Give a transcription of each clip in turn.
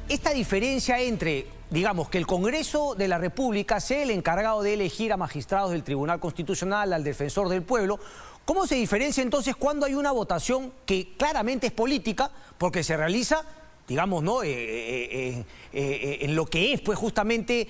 esta diferencia entre, digamos, que el Congreso de la República sea el encargado de elegir a magistrados del Tribunal Constitucional, al defensor del pueblo, ¿cómo se diferencia entonces cuando hay una votación que claramente es política, porque se realiza, digamos, ¿no? En lo que es, pues, justamente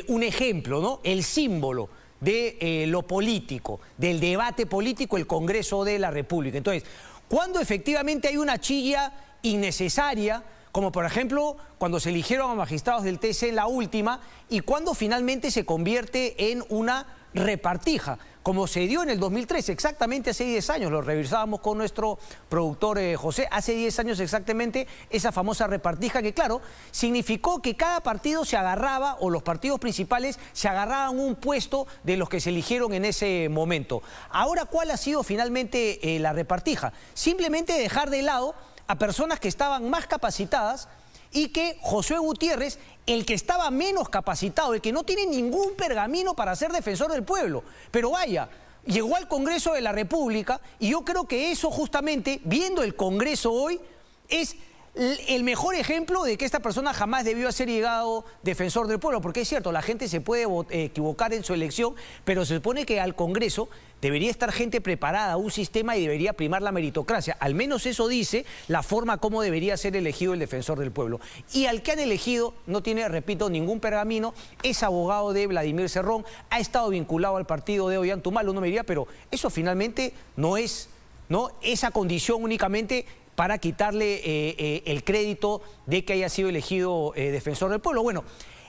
un ejemplo, ¿no? El símbolo de lo político, del debate político, el Congreso de la República. Entonces, cuando efectivamente hay una chilla innecesaria, como por ejemplo cuando se eligieron a magistrados del TC en la última, y cuando finalmente se convierte en una repartija, como se dio en el 2013, exactamente hace 10 años, lo revisábamos con nuestro productor José, hace 10 años exactamente, esa famosa repartija que, claro, significó que cada partido se agarraba, o los partidos principales se agarraban un puesto de los que se eligieron en ese momento. Ahora, ¿cuál ha sido finalmente la repartija? Simplemente dejar de lado a personas que estaban más capacitadas y que Josué Gutiérrez, el que estaba menos capacitado, el que no tiene ningún pergamino para ser defensor del pueblo, pero vaya, llegó al Congreso de la República, y yo creo que eso justamente, viendo el Congreso hoy, es el mejor ejemplo de que esta persona jamás debió ser llegado defensor del pueblo, porque es cierto, la gente se puede equivocar en su elección, pero se supone que al Congreso debería estar gente preparada, un sistema, y debería primar la meritocracia. Al menos eso dice la forma como debería ser elegido el defensor del pueblo. Y al que han elegido no tiene, repito, ningún pergamino, es abogado de Vladimir Cerrón, ha estado vinculado al partido de Ollantaytamala. Uno me diría, pero eso finalmente no es, ¿no?, esa condición únicamente para quitarle el crédito de que haya sido elegido defensor del pueblo. Bueno,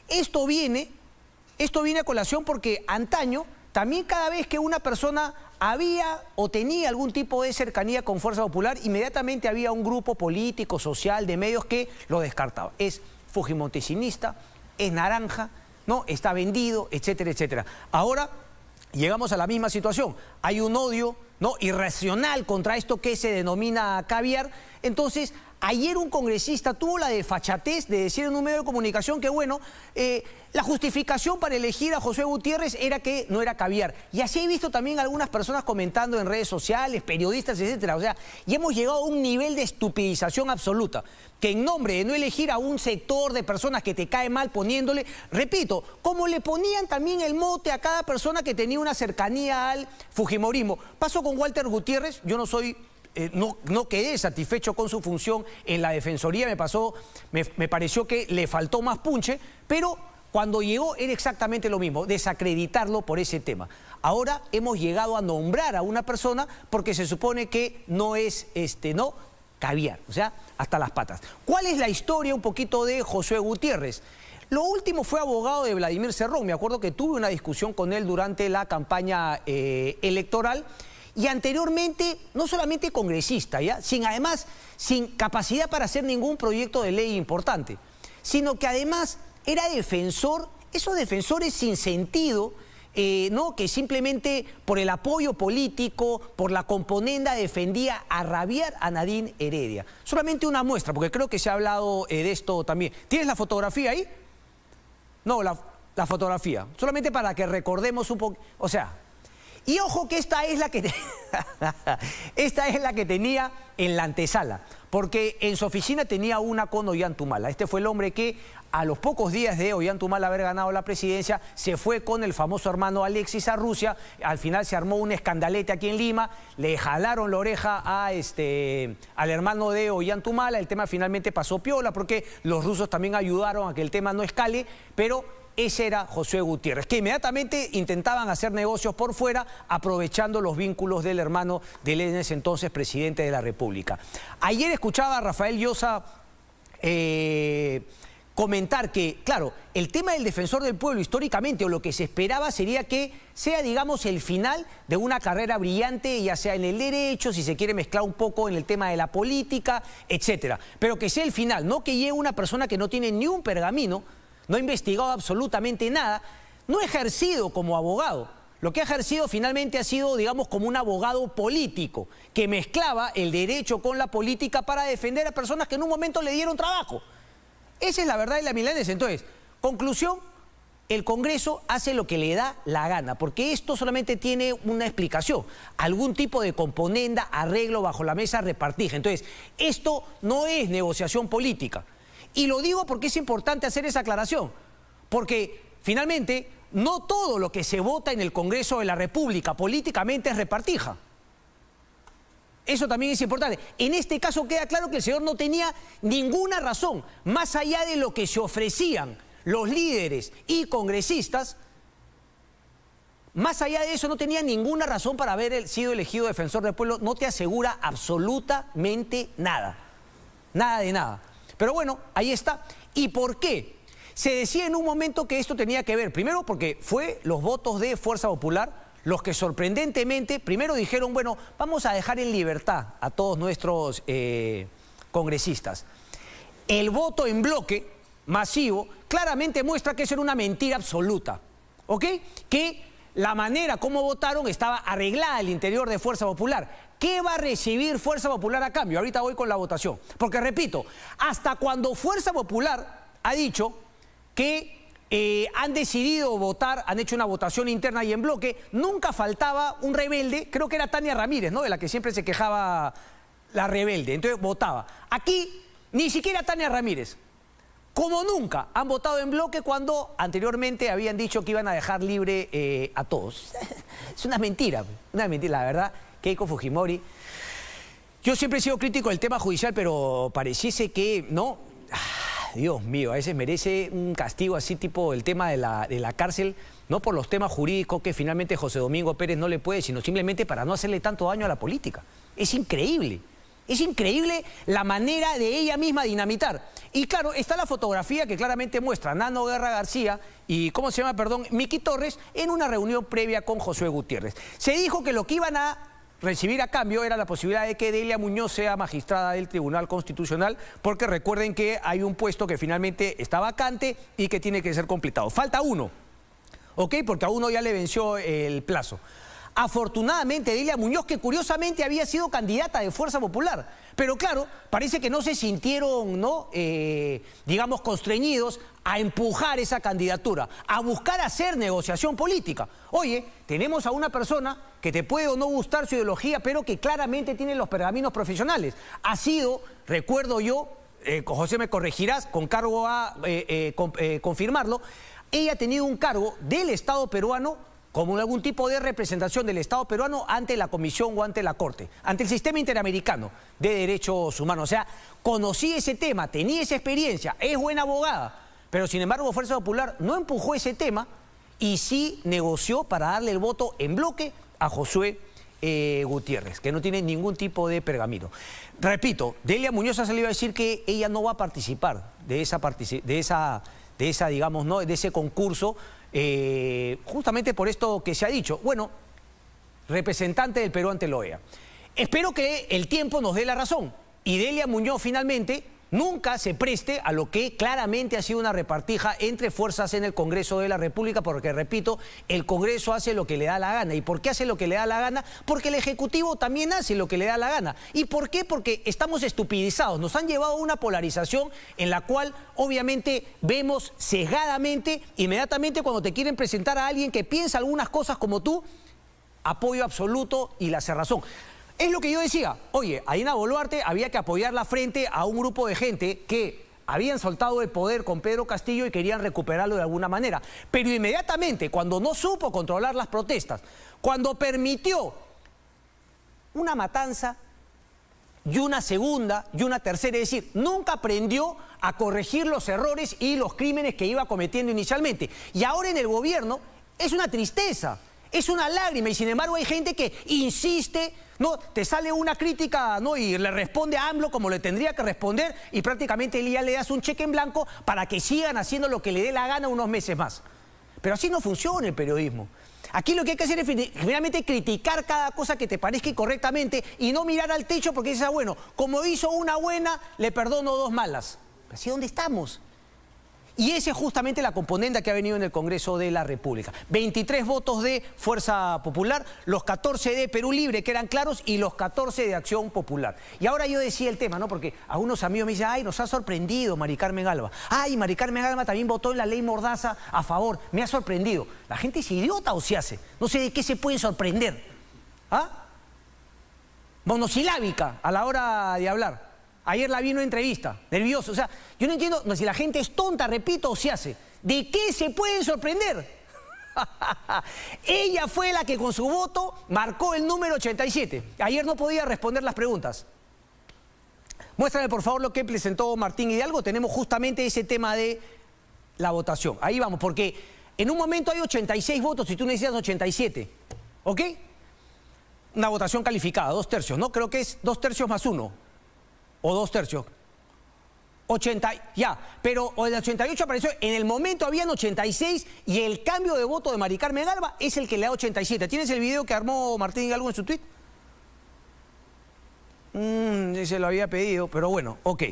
esto viene a colación porque antaño también, cada vez que una persona había o tenía algún tipo de cercanía con Fuerza Popular, inmediatamente había un grupo político, social, de medios que lo descartaba. Es fujimontesista, es naranja, ¿no?, está vendido, etcétera, etcétera. Ahora llegamos a la misma situación. Hay un odio, ¿no?, irracional contra esto que se denomina caviar. Entonces, ayer un congresista tuvo la desfachatez de decir en un medio de comunicación que, bueno, la justificación para elegir a Josué Gutiérrez era que no era caviar. Y así he visto también algunas personas comentando en redes sociales, periodistas, etcétera. O sea, ya hemos llegado a un nivel de estupidización absoluta, que en nombre de no elegir a un sector de personas que te cae mal poniéndole, repito, como le ponían también el mote a cada persona que tenía una cercanía al fujimorismo. Pasó con Walter Gutiérrez. Yo no soy... no quedé satisfecho con su función en la Defensoría, me pareció que le faltó más punche, pero cuando llegó era exactamente lo mismo, desacreditarlo por ese tema. Ahora hemos llegado a nombrar a una persona porque se supone que no es, no, caviar, o sea, hasta las patas. ¿Cuál es la historia un poquito de Josué Gutiérrez? Lo último, fue abogado de Vladimir Cerrón. Me acuerdo que tuve una discusión con él durante la campaña electoral. Y anteriormente, no solamente congresista, ¿ya?, además sin capacidad para hacer ningún proyecto de ley importante, sino que además era defensor, esos defensores sin sentido, ¿no?, que simplemente por el apoyo político, por la componenda, defendía a rabiar a Nadine Heredia. Solamente una muestra, porque creo que se ha hablado de esto también. ¿Tienes la fotografía ahí? No, la fotografía. Solamente para que recordemos un poco, o sea... Y ojo que esta es la que tenía en la antesala, porque en su oficina tenía una con Ollantaytamala. Este fue el hombre que a los pocos días de Ollantaytamala haber ganado la presidencia se fue con el famoso hermano Alexis a Rusia. Al final se armó un escandalete aquí en Lima, le jalaron la oreja al hermano de Ollantaytamala. El tema finalmente pasó piola porque los rusos también ayudaron a que el tema no escale, pero... ese era Josué Gutiérrez, que inmediatamente intentaban hacer negocios por fuera, aprovechando los vínculos del hermano del en ese entonces presidente de la República. Ayer escuchaba a Rafael Llosa comentar que, claro, el tema del defensor del pueblo históricamente, o lo que se esperaba, sería que sea, digamos, el final de una carrera brillante, ya sea en el derecho, si se quiere mezclar un poco en el tema de la política, etcétera. Pero que sea el final, no que llegue una persona que no tiene ni un pergamino, no ha investigado absolutamente nada, no ha ejercido como abogado. Lo que ha ejercido finalmente ha sido, digamos, como un abogado político, que mezclaba el derecho con la política para defender a personas que en un momento le dieron trabajo. Esa es la verdad de la milanesa. Entonces, conclusión, el Congreso hace lo que le da la gana, porque esto solamente tiene una explicación: algún tipo de componenda, arreglo bajo la mesa, repartija. Entonces, esto no es negociación política. Y lo digo porque es importante hacer esa aclaración, porque finalmente no todo lo que se vota en el Congreso de la República políticamente es repartija. Eso también es importante. En este caso queda claro que el señor no tenía ninguna razón, más allá de lo que se ofrecían los líderes y congresistas, más allá de eso no tenía ninguna razón para haber sido elegido defensor del pueblo. No te asegura absolutamente nada, nada de nada. Pero bueno, ahí está. ¿Y por qué? Se decía en un momento que esto tenía que ver, primero porque fue los votos de Fuerza Popular los que sorprendentemente primero dijeron, bueno, vamos a dejar en libertad a todos nuestros congresistas. El voto en bloque masivo claramente muestra que eso era una mentira absoluta, ¿ok? Que la manera como votaron estaba arreglada al interior de Fuerza Popular. ¿Qué va a recibir Fuerza Popular a cambio? Ahorita voy con la votación. Porque repito, hasta cuando Fuerza Popular ha dicho que han decidido votar, han hecho una votación interna y en bloque, nunca faltaba un rebelde, creo que era Tania Ramírez, ¿no? De la que siempre se quejaba la rebelde, entonces votaba. Aquí ni siquiera Tania Ramírez. Como nunca han votado en bloque cuando anteriormente habían dicho que iban a dejar libre a todos. Es una mentira, la verdad. Keiko Fujimori. Yo siempre he sido crítico del tema judicial, pero pareciese que, ¿no? Dios mío, a veces merece un castigo así tipo el tema de la cárcel, no por los temas jurídicos que finalmente José Domingo Pérez no le puede, sino simplemente para no hacerle tanto daño a la política. Es increíble la manera de ella misma dinamitar. Y claro, está la fotografía que claramente muestra a Nano Guerra García y, ¿cómo se llama? Perdón, Miki Torres, en una reunión previa con Josué Gutiérrez. Se dijo que lo que iban a recibir a cambio era la posibilidad de que Delia Muñoz sea magistrada del Tribunal Constitucional, porque recuerden que hay un puesto que finalmente está vacante y que tiene que ser completado. Falta uno, ¿ok? Porque a uno ya le venció el plazo. Afortunadamente, Delia Muñoz, que curiosamente había sido candidata de Fuerza Popular, pero claro, parece que no se sintieron, ¿no? Digamos, constreñidos a empujar esa candidatura, a buscar hacer negociación política. Oye, tenemos a una persona que te puede o no gustar su ideología, pero que claramente tiene los pergaminos profesionales. Ha sido, recuerdo yo, José me corregirás, con cargo a confirmarlo, ella ha tenido un cargo del Estado peruano como algún tipo de representación del Estado peruano ante la Comisión o ante la Corte, ante el Sistema Interamericano de Derechos Humanos. O sea, conocí ese tema, tenía esa experiencia, es buena abogada, pero sin embargo Fuerza Popular no empujó ese tema y sí negoció para darle el voto en bloque a Josué Gutiérrez, que no tiene ningún tipo de pergamino. Repito, Delia Muñoz ha salido a decir que ella no va a participar de digamos, ¿no? de ese concurso, justamente por esto que se ha dicho. Bueno, representante del Perú ante la OEA. Espero que el tiempo nos dé la razón y Delia Muñoz finalmente nunca se preste a lo que claramente ha sido una repartija entre fuerzas en el Congreso de la República, porque, repito, el Congreso hace lo que le da la gana. ¿Y por qué hace lo que le da la gana? Porque el Ejecutivo también hace lo que le da la gana. ¿Y por qué? Porque estamos estupidizados. Nos han llevado a una polarización en la cual, obviamente, vemos sesgadamente, inmediatamente cuando te quieren presentar a alguien que piensa algunas cosas como tú, apoyo absoluto y la cerrazón. Es lo que yo decía, oye, a Dina Boluarte había que apoyarla frente a un grupo de gente que habían soltado el poder con Pedro Castillo y querían recuperarlo de alguna manera. Pero inmediatamente, cuando no supo controlar las protestas, cuando permitió una matanza y una segunda y una tercera, es decir, nunca aprendió a corregir los errores y los crímenes que iba cometiendo inicialmente. Y ahora en el gobierno es una tristeza. Es una lágrima y sin embargo hay gente que insiste, ¿no? Te sale una crítica, ¿no? Y le responde a AMLO como le tendría que responder y prácticamente ya le das un cheque en blanco para que sigan haciendo lo que le dé la gana unos meses más. Pero así no funciona el periodismo. Aquí lo que hay que hacer es realmente criticar cada cosa que te parezca incorrectamente y no mirar al techo porque dices, bueno, como hizo una buena, le perdono dos malas. ¿Así dónde estamos? Y esa es justamente la componente que ha venido en el Congreso de la República. 23 votos de Fuerza Popular, los 14 de Perú Libre, que eran claros, y los 14 de Acción Popular. Y ahora yo decía el tema, ¿no? Porque algunos amigos me dicen, ay, nos ha sorprendido Mari Carmen Alba. Ay, Mari Carmen Alba también votó en la ley Mordaza a favor. Me ha sorprendido. ¿La gente es idiota o se hace? No sé de qué se pueden sorprender. ¿Ah? Monosilábica a la hora de hablar. Ayer la vi en una entrevista, nervioso. O sea, yo no entiendo si la gente es tonta, repito, o se hace. ¿De qué se pueden sorprender? Ella fue la que con su voto marcó el número 87. Ayer no podía responder las preguntas. Muéstrame por favor lo que presentó Martín Hidalgo. Tenemos justamente ese tema de la votación. Ahí vamos, porque en un momento hay 86 votos y tú necesitas 87. ¿Ok? Una votación calificada, 2 tercios, ¿no? Creo que es 2 tercios más 1. O 2 tercios. 80, ya, pero el 88 apareció, en el momento habían 86 y el cambio de voto de Mari Carmen Alba es el que le da 87. ¿Tienes el video que armó Martín Hidalgo en su tweet? Se lo había pedido, pero bueno, ok.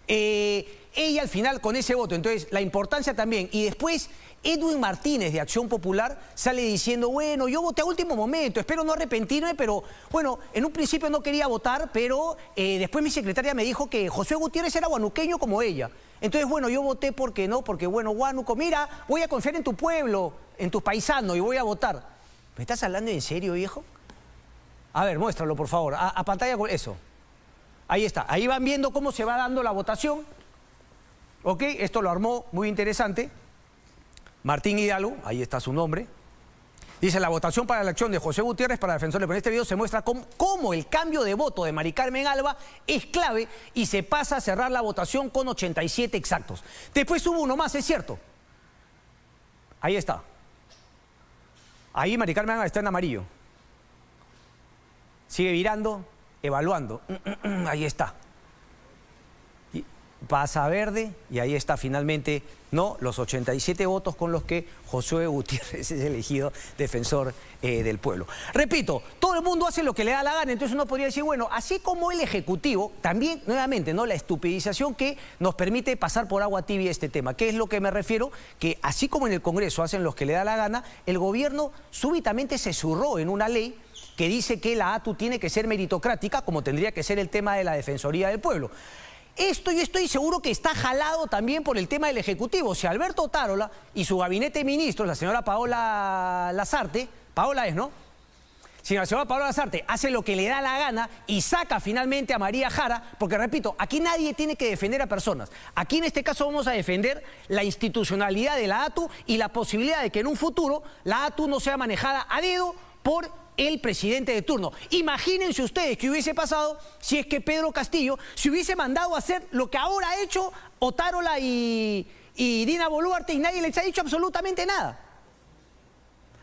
Ella al final con ese voto, entonces la importancia también. Y después Edwin Martínez de Acción Popular sale diciendo, bueno, yo voté a último momento, espero no arrepentirme, pero bueno, en un principio no quería votar, pero después mi secretaria me dijo que Josué Gutiérrez era huanuqueño como ella. Entonces, bueno, yo voté porque no, porque bueno, Huánuco, mira, voy a confiar en tu pueblo, en tus paisanos y voy a votar. ¿Me estás hablando en serio, viejo? A ver, muéstralo, por favor, a pantalla con eso. Ahí está, ahí van viendo cómo se va dando la votación. Ok, esto lo armó, muy interesante. Martín Hidalgo, ahí está su nombre. Dice, la votación para la elección de José Gutiérrez para defensor. En este video se muestra cómo el cambio de voto de Mari Carmen Alba es clave y se pasa a cerrar la votación con 87 exactos. Después hubo uno más, es cierto. Ahí está. Ahí Mari Carmen Alba está en amarillo. Sigue virando, evaluando. Ahí está. Pasa a verde y ahí está finalmente, ¿no?, los 87 votos con los que Josué Gutiérrez es elegido defensor del pueblo. Repito, todo el mundo hace lo que le da la gana, entonces uno podría decir, bueno, así como el Ejecutivo, también, nuevamente, ¿no?, la estupidización que nos permite pasar por agua tibia este tema. ¿Qué es lo que me refiero? Que así como en el Congreso hacen los que le da la gana, el gobierno súbitamente se zurró en una ley que dice que la ATU tiene que ser meritocrática, como tendría que ser el tema de la Defensoría del Pueblo. Esto yo estoy seguro que está jalado también por el tema del Ejecutivo. Si Alberto Otárola y su gabinete de ministros, la señora Paola Lasarte, Paola es, ¿no? Si la señora Paola Lasarte hace lo que le da la gana y saca finalmente a María Jara, porque repito, aquí nadie tiene que defender a personas. Aquí en este caso vamos a defender la institucionalidad de la ATU y la posibilidad de que en un futuro la ATU no sea manejada a dedo por el presidente de turno. Imagínense ustedes qué hubiese pasado si es que Pedro Castillo se hubiese mandado a hacer lo que ahora ha hecho Otárola y Dina Boluarte y nadie les ha dicho absolutamente nada.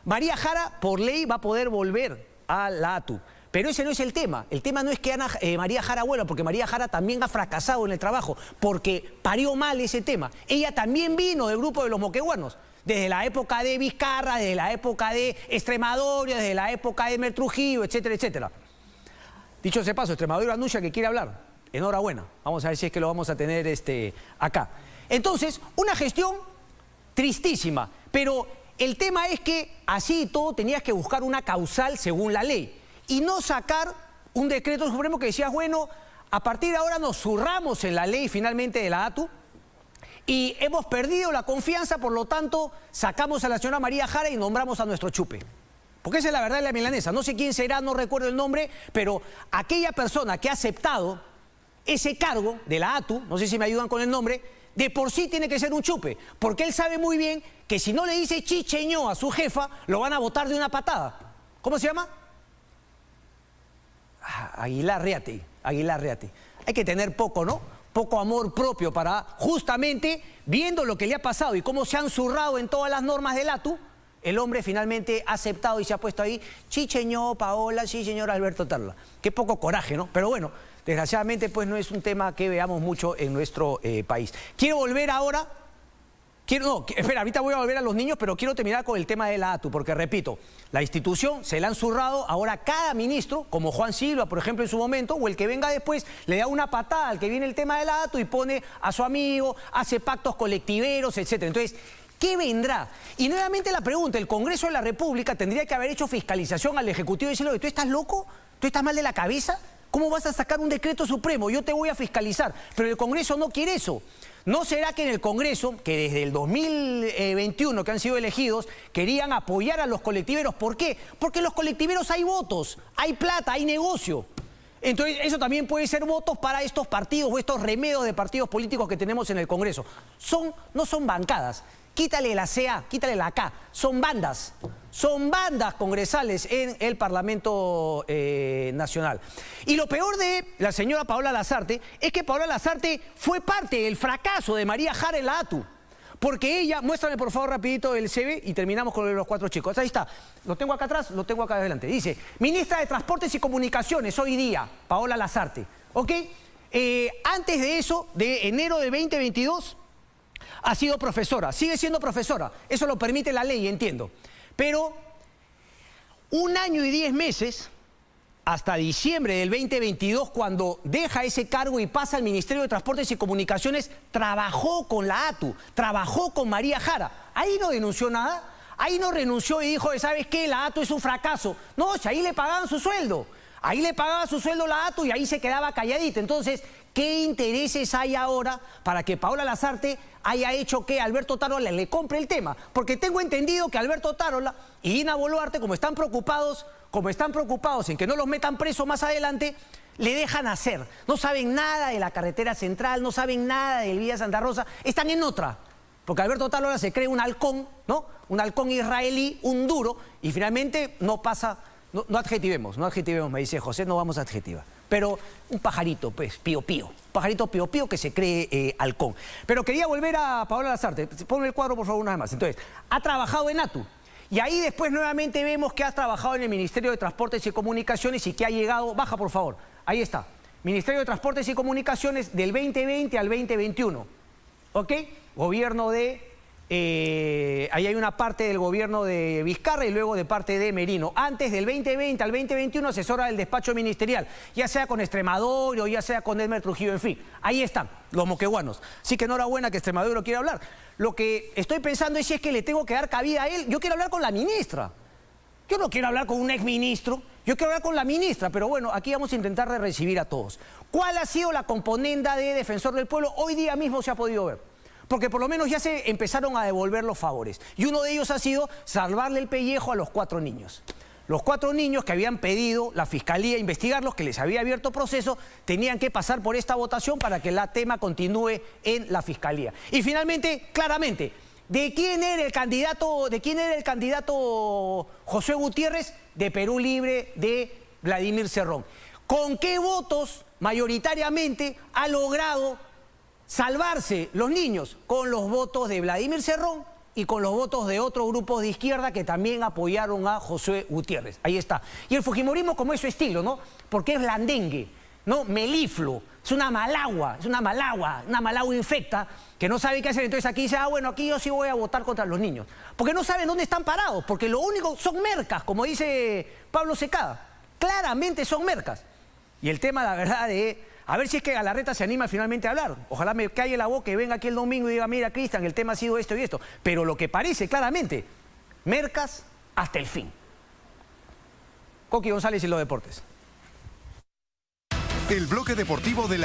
María Jara, por ley, va a poder volver a la ATU. Pero ese no es el tema. El tema no es que María Jara vuelva, porque María Jara también ha fracasado en el trabajo, porque parió mal ese tema. Ella también vino del grupo de los moqueguanos. Desde la época de Vizcarra, desde la época de Extremadura, desde la época de Emer Trujillo, etcétera, etcétera. Dicho ese paso, Extremadura anuncia que quiere hablar. Enhorabuena. Vamos a ver si es que lo vamos a tener acá. Entonces, una gestión tristísima. Pero el tema es que así y todo tenías que buscar una causal según la ley. Y no sacar un decreto supremo que decías, bueno, a partir de ahora nos zurramos en la ley finalmente de la ATU. Y hemos perdido la confianza, por lo tanto, sacamos a la señora María Jara y nombramos a nuestro chupe. Porque esa es la verdad de la milanesa. No sé quién será, no recuerdo el nombre, pero aquella persona que ha aceptado ese cargo de la ATU, no sé si me ayudan con el nombre, de por sí tiene que ser un chupe. Porque él sabe muy bien que si no le dice chicheño a su jefa, lo van a botar de una patada. ¿Cómo se llama? Aguilar Reate. Aguilar Reate. Hay que tener poco, ¿no? Poco amor propio para, justamente, viendo lo que le ha pasado y cómo se han zurrado en todas las normas del ATU, el hombre finalmente ha aceptado y se ha puesto ahí, sí, señor Paola, sí, señor Alberto Tarla. Qué poco coraje, ¿no? Pero bueno, desgraciadamente, pues no es un tema que veamos mucho en nuestro país. Quiero volver ahora... espera, ahorita voy a volver a los niños, pero quiero terminar con el tema de la ATU, porque repito, la institución se la han zurrado, ahora cada ministro, como Juan Silva, por ejemplo, en su momento, o el que venga después, le da una patada al que viene el tema de la ATU y pone a su amigo, hace pactos colectiveros, etcétera. Entonces, ¿qué vendrá? Y nuevamente la pregunta, el Congreso de la República tendría que haber hecho fiscalización al Ejecutivo y decirle, ¿tú estás loco? ¿Tú estás mal de la cabeza? ¿Cómo vas a sacar un decreto supremo? Yo te voy a fiscalizar. Pero el Congreso no quiere eso. ¿No será que en el Congreso, que desde el 2021 que han sido elegidos, querían apoyar a los colectiveros? ¿Por qué? Porque en los colectiveros hay votos, hay plata, hay negocio. Entonces, eso también puede ser votos para estos partidos o estos remedios de partidos políticos que tenemos en el Congreso. No son bancadas. Quítale la CA, quítale la K. Son bandas congresales en el Parlamento Nacional. Y lo peor de la señora Paola Lasarte es que Paola Lasarte fue parte del fracaso de María Jara en la ATU. Porque ella, muéstrame por favor rapidito el CV y terminamos con los 4 chicos. Ahí está, lo tengo acá atrás, lo tengo acá adelante. Dice, ministra de Transportes y Comunicaciones, hoy día, Paola Lasarte. ¿Ok? Antes de eso, de enero de 2022, ha sido profesora, sigue siendo profesora. Eso lo permite la ley, entiendo. Pero 1 año y 10 meses, hasta diciembre del 2022, cuando deja ese cargo y pasa al Ministerio de Transportes y Comunicaciones, trabajó con la ATU, trabajó con María Jara. Ahí no denunció nada, ahí no renunció y dijo, ¿sabes qué? La ATU es un fracaso. No, si ahí le pagaban su sueldo. Ahí le pagaba su sueldo la ATU y ahí se quedaba calladita. Entonces, ¿qué intereses hay ahora para que Paola Lasarte haya hecho que Alberto Otárola le compre el tema? Porque tengo entendido que Alberto Otárola y Dina Boluarte, como están preocupados en que no los metan presos más adelante, le dejan hacer. No saben nada de la carretera central, no saben nada del Vía Santa Rosa, están en otra. Porque Alberto Otárola se cree un halcón, ¿no? Un halcón israelí, un duro, y finalmente no pasa. No adjetivemos, me dice José, no vamos a adjetivar. Pero un pajarito, pues, pío pío. Un pajarito pío pío que se cree halcón. Pero quería volver a Paola Lasarte. Ponme el cuadro, por favor, una vez más. Entonces, ha trabajado en ATU. Y ahí después nuevamente vemos que ha trabajado en el Ministerio de Transportes y Comunicaciones y que ha llegado... Baja, por favor. Ahí está. Ministerio de Transportes y Comunicaciones del 2020 al 2021. ¿Ok? Gobierno de... ahí hay una parte del gobierno de Vizcarra y luego de parte de Merino. Antes del 2020 al 2021 asesora del despacho ministerial, ya sea con Extremadura o ya sea con Elmer Trujillo, en fin. Ahí están los moqueguanos. Así que enhorabuena que Extremadura quiera hablar. Lo que estoy pensando es si es que le tengo que dar cabida a él. Yo quiero hablar con la ministra. Yo no quiero hablar con un exministro, yo quiero hablar con la ministra, pero bueno, aquí vamos a intentar de recibir a todos. ¿Cuál ha sido la componenda de Defensor del Pueblo? Hoy día mismo se ha podido ver. Porque por lo menos ya se empezaron a devolver los favores. Y uno de ellos ha sido salvarle el pellejo a los 4 niños. Los 4 niños que habían pedido la Fiscalía investigarlos, que les había abierto proceso, tenían que pasar por esta votación para que el tema continúe en la Fiscalía. Y finalmente, claramente, ¿de quién era el candidato José Gutiérrez? De Perú Libre, de Vladimir Cerrón. ¿Con qué votos mayoritariamente ha logrado salvarse los niños? Con los votos de Vladimir Cerrón y con los votos de otros grupos de izquierda que también apoyaron a José Gutiérrez. Ahí está. Y el fujimorismo, como es su estilo, ¿no? Porque es blandengue, ¿no? Melifluo, es una malagua infecta que no sabe qué hacer. Entonces aquí dice, bueno, aquí yo sí voy a votar contra los niños. Porque no saben dónde están parados, porque lo único son mercas, como dice Pablo Secada. Claramente son mercas. Y el tema, la verdad, a ver si es que Galarreta se anima finalmente a hablar. Ojalá me calle la boca y venga aquí el domingo y diga, mira, Cristian, el tema ha sido esto y esto. Pero lo que parece claramente, mercas hasta el fin. Coqui González y los deportes. El bloque deportivo de la